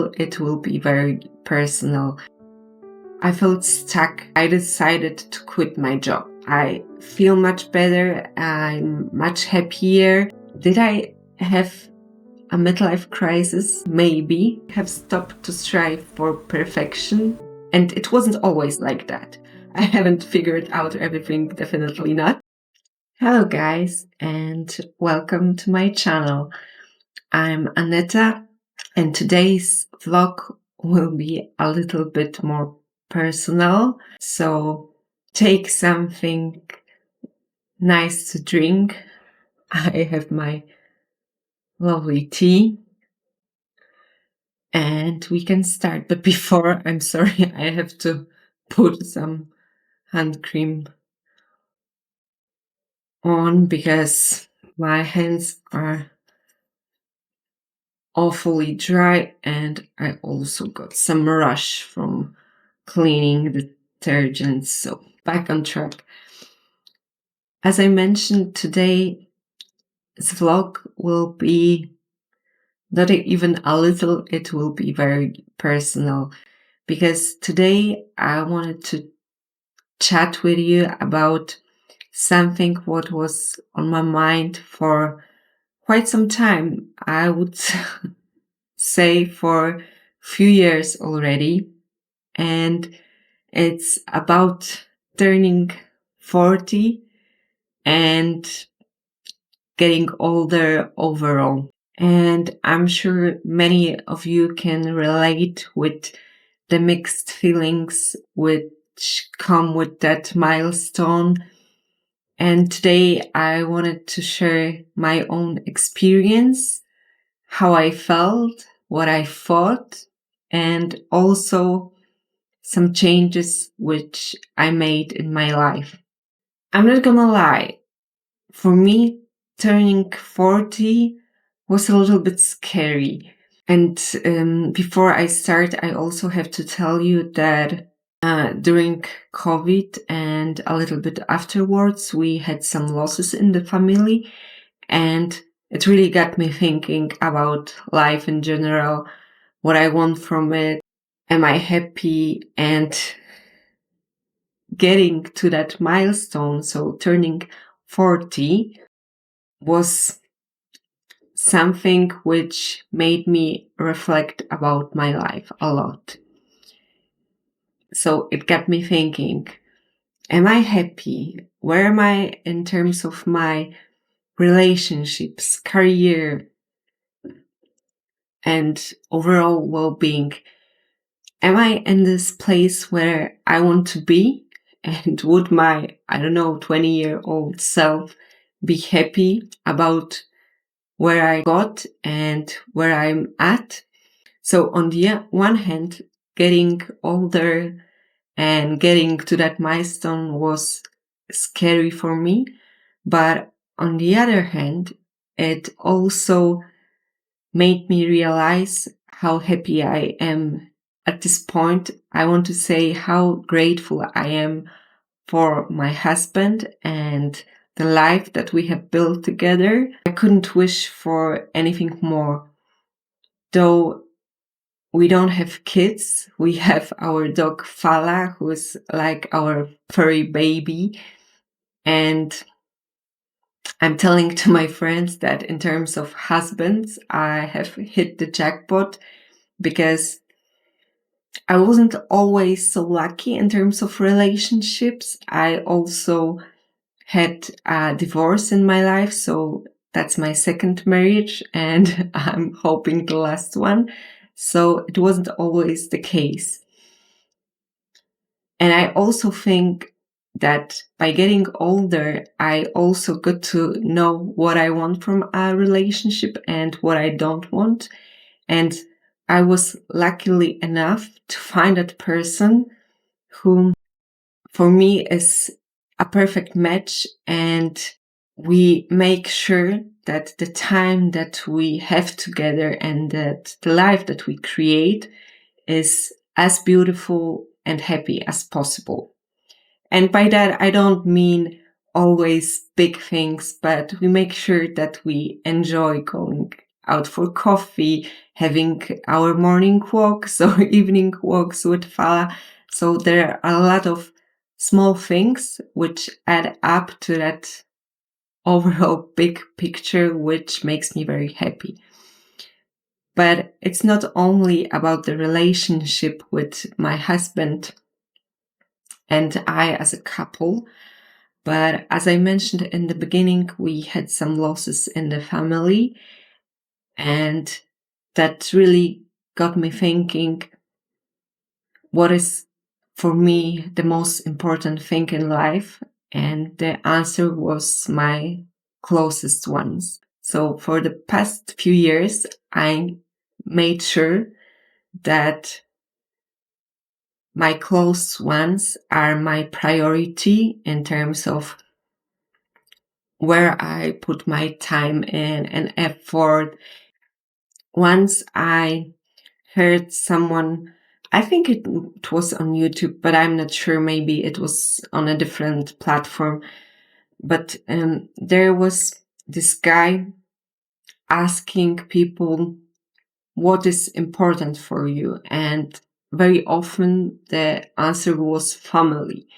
little, it will be very personal. I felt stuck. I decided to quit my job. I feel much better. I'm much happier. Did I have a midlife crisis? Maybe. Have stopped to strive for perfection. And it wasn't always like that. I haven't figured out everything, definitely not. Hello guys, and welcome to my channel. I'm Aneta, and today's vlog will be a little bit more personal. So take something nice to drink. I have my lovely tea and we can start. But before, I'm sorry, I have to put some hand cream on because my hands are awfully dry and I also got some rush from cleaning the detergents. So back on track. As I mentioned, today's vlog will be not even a little, it will be very personal because today I wanted to chat with you about something what was on my mind for quite some time. I would say for a few years already. And it's about turning 40 and getting older overall. And I'm sure many of you can relate with the mixed feelings which come with that milestone. And today I wanted to share my own experience, how I felt, what I thought, and also some changes which I made in my life. I'm not gonna lie, for me, turning 40 was a little bit scary. And before I start, I also have to tell you that during COVID and a little bit afterwards, we had some losses in the family. And it really got me thinking about life in general, what I want from it. Am I happy? And getting to that milestone, so turning 40, was something which made me reflect about my life a lot. So it got me thinking, am I happy? Where am I in terms of my relationships, career, and overall well-being? Am I in this place where I want to be? And would my, 20-year-old self be happy about where I got and where I'm at? So on the one hand, getting older and getting to that milestone was scary for me. But on the other hand, it also made me realize how happy I am at this point. I want to say how grateful I am for my husband and the life that we have built together. I couldn't wish for anything more. Though we don't have kids, we have our dog Fala, who is like our furry baby. And I'm telling to my friends that in terms of husbands, I have hit the jackpot because I wasn't always so lucky in terms of relationships. I also had a divorce in my life, so that's my second marriage and I'm hoping the last one. So it wasn't always the case. And I also think that by getting older, I also got to know what I want from a relationship and what I don't want. And I was luckily enough to find that person who for me is a perfect match, and we make sure that the time that we have together and that the life that we create is as beautiful and happy as possible. And by that, I don't mean always big things, but we make sure that we enjoy going out for coffee, having our morning walks or evening walks with Fala. So there are a lot of small things which add up to that overall big picture, which makes me very happy. But it's not only about the relationship with my husband and I as a couple, but as I mentioned in the beginning, we had some losses in the family, and that really got me thinking, what is for me the most important thing in life? And the answer was my closest ones. So for the past few years, I made sure that my close ones are my priority in terms of where I put my time in and effort. Once I heard someone, I think it was on YouTube, but I'm not sure, maybe it was on a different platform. But there was this guy asking people what is important for you. And very often the answer was family.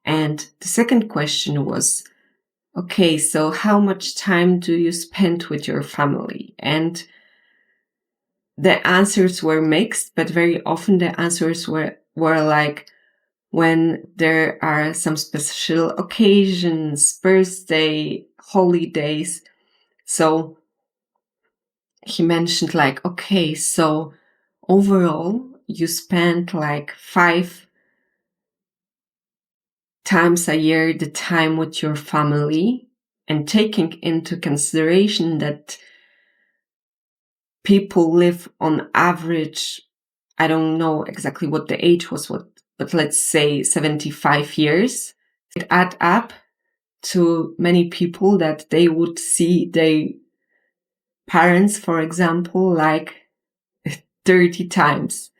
And the second question was, okay, so how much time do you spend with your family? And the answers were mixed, but very often the answers were like, when there are some special occasions, birthday, holidays. So he mentioned like, okay, so overall you spend like 5 times a year the time with your family, and taking into consideration that people live on average, I don't know exactly what the age was, but let's say 75 years. It add up to many people that they would see their parents, for example, like 30 times.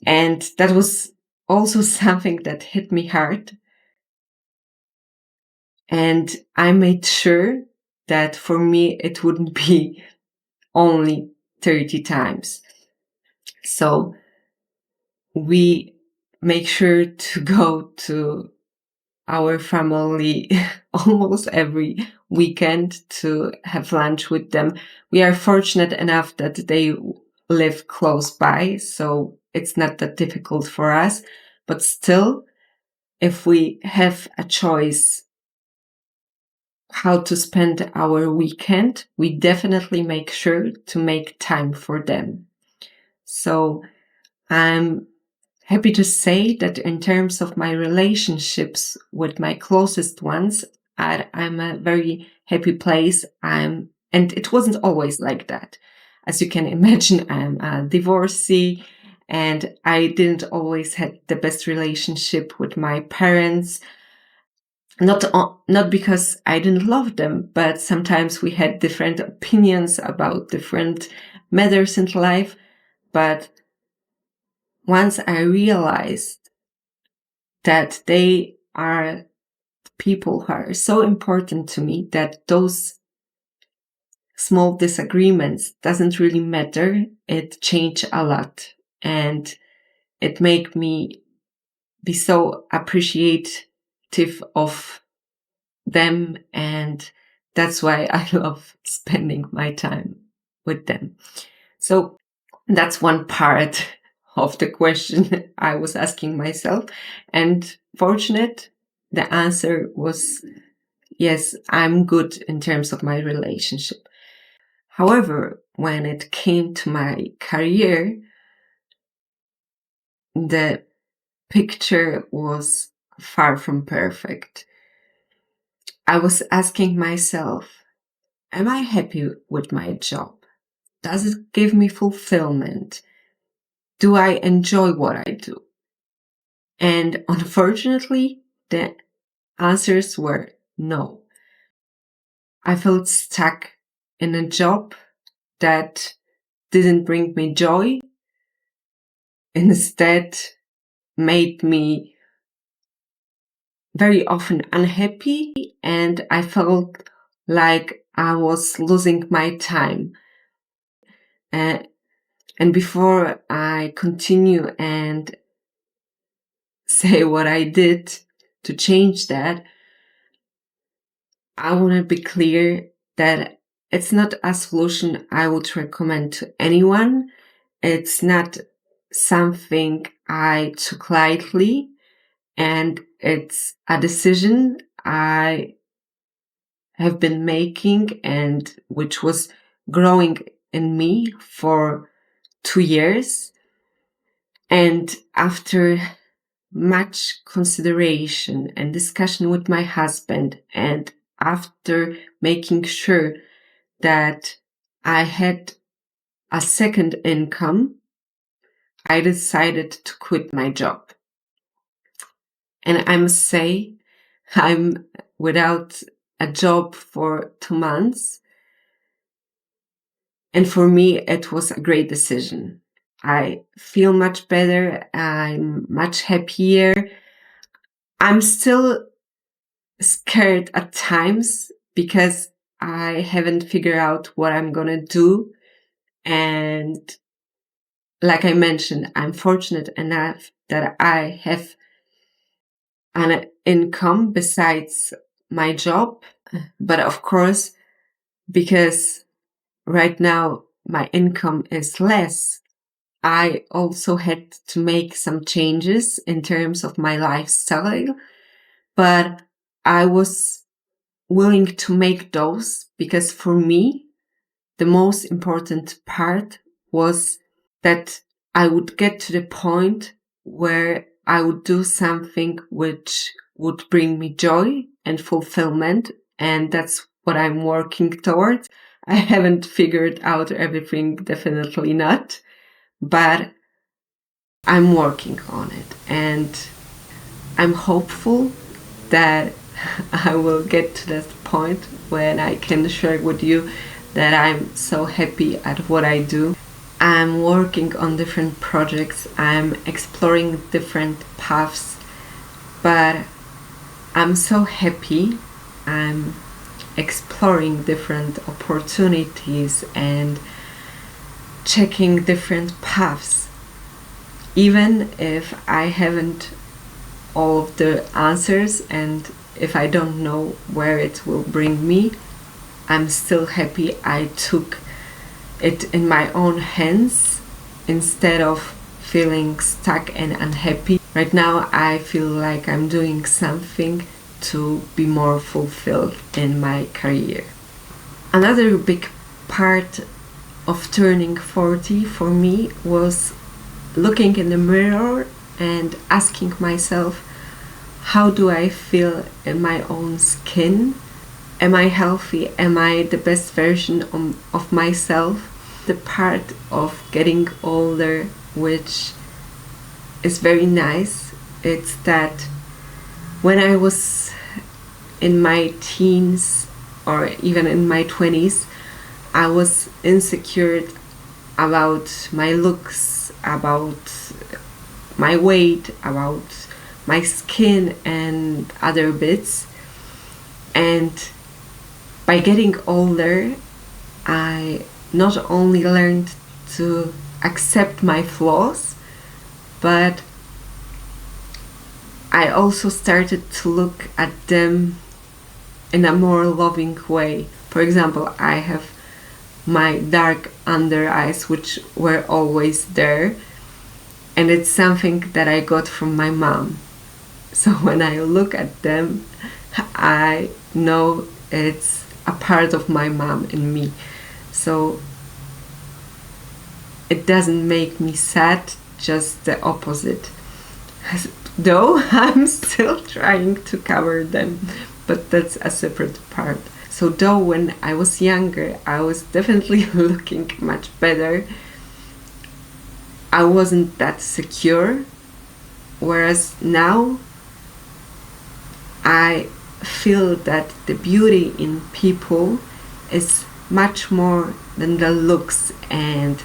And that was also something that hit me hard. And I made sure that for me, it wouldn't be only 30 times. So we make sure to go to our family almost every weekend to have lunch with them. We are fortunate enough that they live close by, so it's not that difficult for us. But still, if we have a choice how to spend our weekend, we definitely make sure to make time for them. So I'm happy to say that in terms of my relationships with my closest ones, I'm a very happy place. And it wasn't always like that. As you can imagine, I'm a divorcee, and I didn't always have the best relationship with my parents. Not because I didn't love them, but sometimes we had different opinions about different matters in life. But once I realized that they are people who are so important to me that those small disagreements doesn't really matter, it changed a lot. And it made me be so appreciative of them, and that's why I love spending my time with them. So that's one part of the question I was asking myself, and fortunate the answer was yes, I'm good in terms of my relationship. However, when it came to my career, the picture was far from perfect. I was asking myself, am I happy with my job? Does it give me fulfillment? Do I enjoy what I do? And unfortunately, the answers were no. I felt stuck in a job that didn't bring me joy, instead made me very often unhappy, and I felt like I was losing my time. And before I continue and say what I did to change that, I want to be clear that it's not a solution I would recommend to anyone. It's not something I took lightly, and it's a decision I have been making and which was growing in me for 2 years. And after much consideration and discussion with my husband, and after making sure that I had a second income, I decided to quit my job. And I must say, I'm without a job for 2 months. And for me, it was a great decision. I feel much better. I'm much happier. I'm still scared at times because I haven't figured out what I'm going to do. And like I mentioned, I'm fortunate enough that I have an income besides my job. But of course, because right now my income is less, I also had to make some changes in terms of my lifestyle. But I was willing to make those because for me, the most important part was that I would get to the point where I would do something which would bring me joy and fulfillment. And that's what I'm working towards. I haven't figured out everything, definitely not, but I'm working on it. And I'm hopeful that I will get to that point when I can share with you that I'm so happy at what I do. I'm working on different projects, I'm exploring different paths, but I'm so happy. I'm exploring different opportunities and checking different paths. Even if I haven't all of the answers and if I don't know where it will bring me, I'm still happy I took it in my own hands instead of feeling stuck and unhappy. Right now I feel like I'm doing something to be more fulfilled in my career. Another big part of turning 40 for me was looking in the mirror and asking myself, how do I feel in my own skin? Am I healthy? Am I the best version of myself? The part of getting older, which is very nice, it's that when I was in my teens or even in my 20s, I was insecure about my looks, about my weight, about my skin and other bits. And by getting older, I not only learned to accept my flaws, but I also started to look at them in a more loving way. For example, I have my dark under eyes, which were always there, and it's something that I got from my mom. So when I look at them, I know it's a part of my mom in me. So it doesn't make me sad, just the opposite. Though I'm still trying to cover them, but that's a separate part. So though when I was younger, I was definitely looking much better, I wasn't that secure. Whereas now, I feel that the beauty in people is much more than the looks, and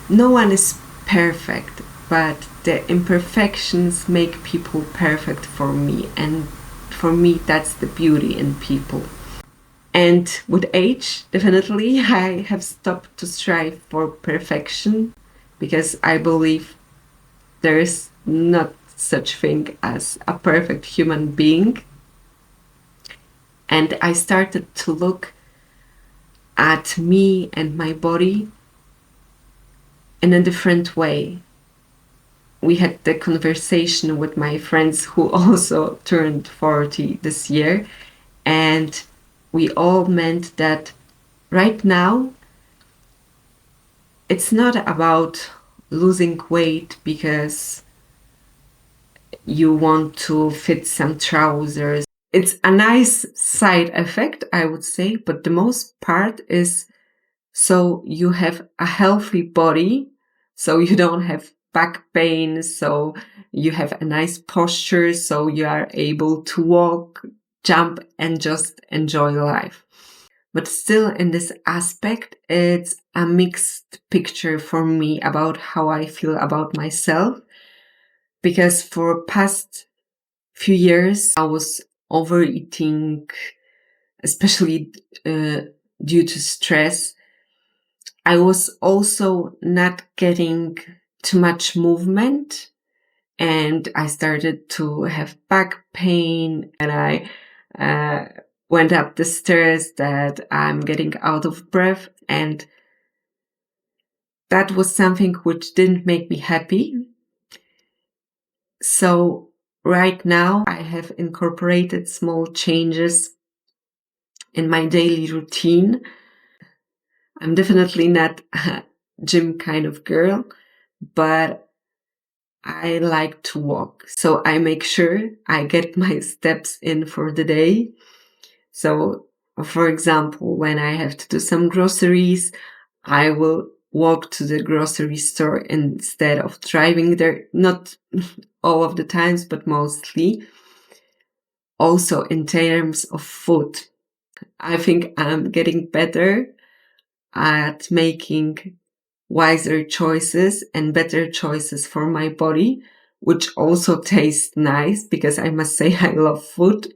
no one is perfect, but the imperfections make people perfect for me, and for me that's the beauty in people. And with age, definitely, I have stopped to strive for perfection because I believe there is not such thing as a perfect human being. And I started to look at me and my body in a different way. We had the conversation with my friends who also turned 40 this year, and we all meant that right now it's not about losing weight because you want to fit some trousers. It's a nice side effect, I would say, but the most part is so you have a healthy body, so you don't have back pain, so you have a nice posture, so you are able to walk, jump, and just enjoy life. But still, in this aspect, it's a mixed picture for me about how I feel about myself. Because for past few years, I was overeating, especially due to stress. I was also not getting too much movement, and I started to have back pain, and I went up the stairs that I'm getting out of breath, and that was something which didn't make me happy. So right now I have incorporated small changes in my daily routine. I'm definitely not a gym kind of girl, but I like to walk. So I make sure I get my steps in for the day. So, for example, when I have to do some groceries, I will walk to the grocery store instead of driving there. Not all of the times, but mostly. Also, in terms of food, I think I'm getting better at making wiser choices and better choices for my body, which also tastes nice because I must say I love food.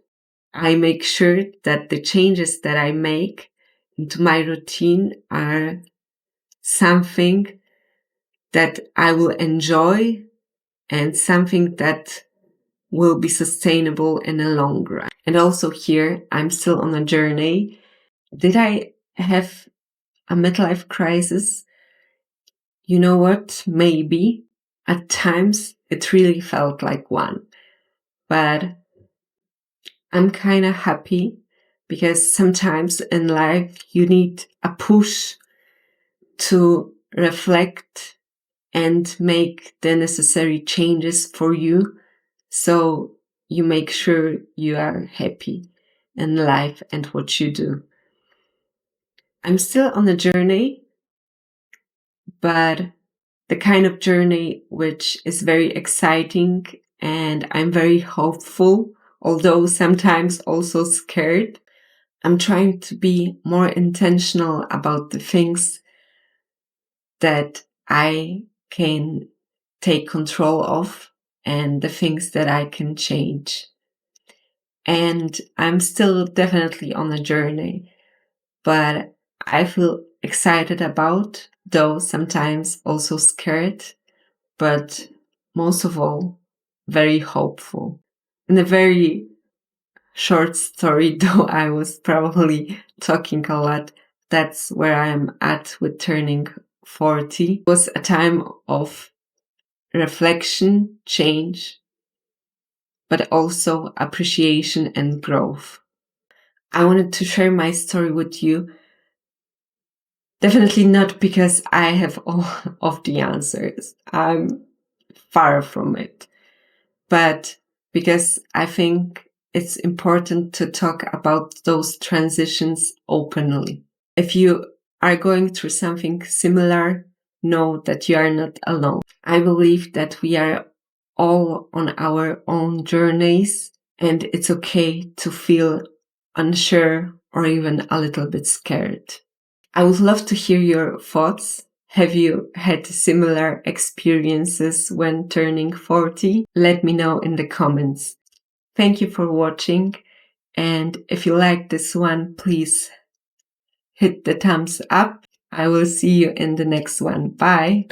I make sure that the changes that I make into my routine are something that I will enjoy and something that will be sustainable in the long run. And also here, I'm still on a journey. Did I have a midlife crisis? You know what? Maybe. At times, it really felt like one. But I'm kind of happy because sometimes in life you need a push to reflect and make the necessary changes for you so you make sure you are happy in life and what you do. I'm still on a journey, but the kind of journey which is very exciting, and I'm very hopeful, although sometimes also scared. I'm trying to be more intentional about the things that I can take control of and the things that I can change. And I'm still definitely on a journey, but I feel excited about, though sometimes also scared, but most of all, very hopeful. In a very short story, though I was probably talking a lot, that's where I am at with turning 40. It was a time of reflection, change, but also appreciation and growth. I wanted to share my story with you. Definitely not because I have all of the answers. I'm far from it. But because I think it's important to talk about those transitions openly. If you are going through something similar, know that you are not alone. I believe that we are all on our own journeys, and it's okay to feel unsure or even a little bit scared. I would love to hear your thoughts. Have you had similar experiences when turning 40? Let me know in the comments. Thank you for watching, And if you like this one, please hit the thumbs up. I will see you in the next one. Bye.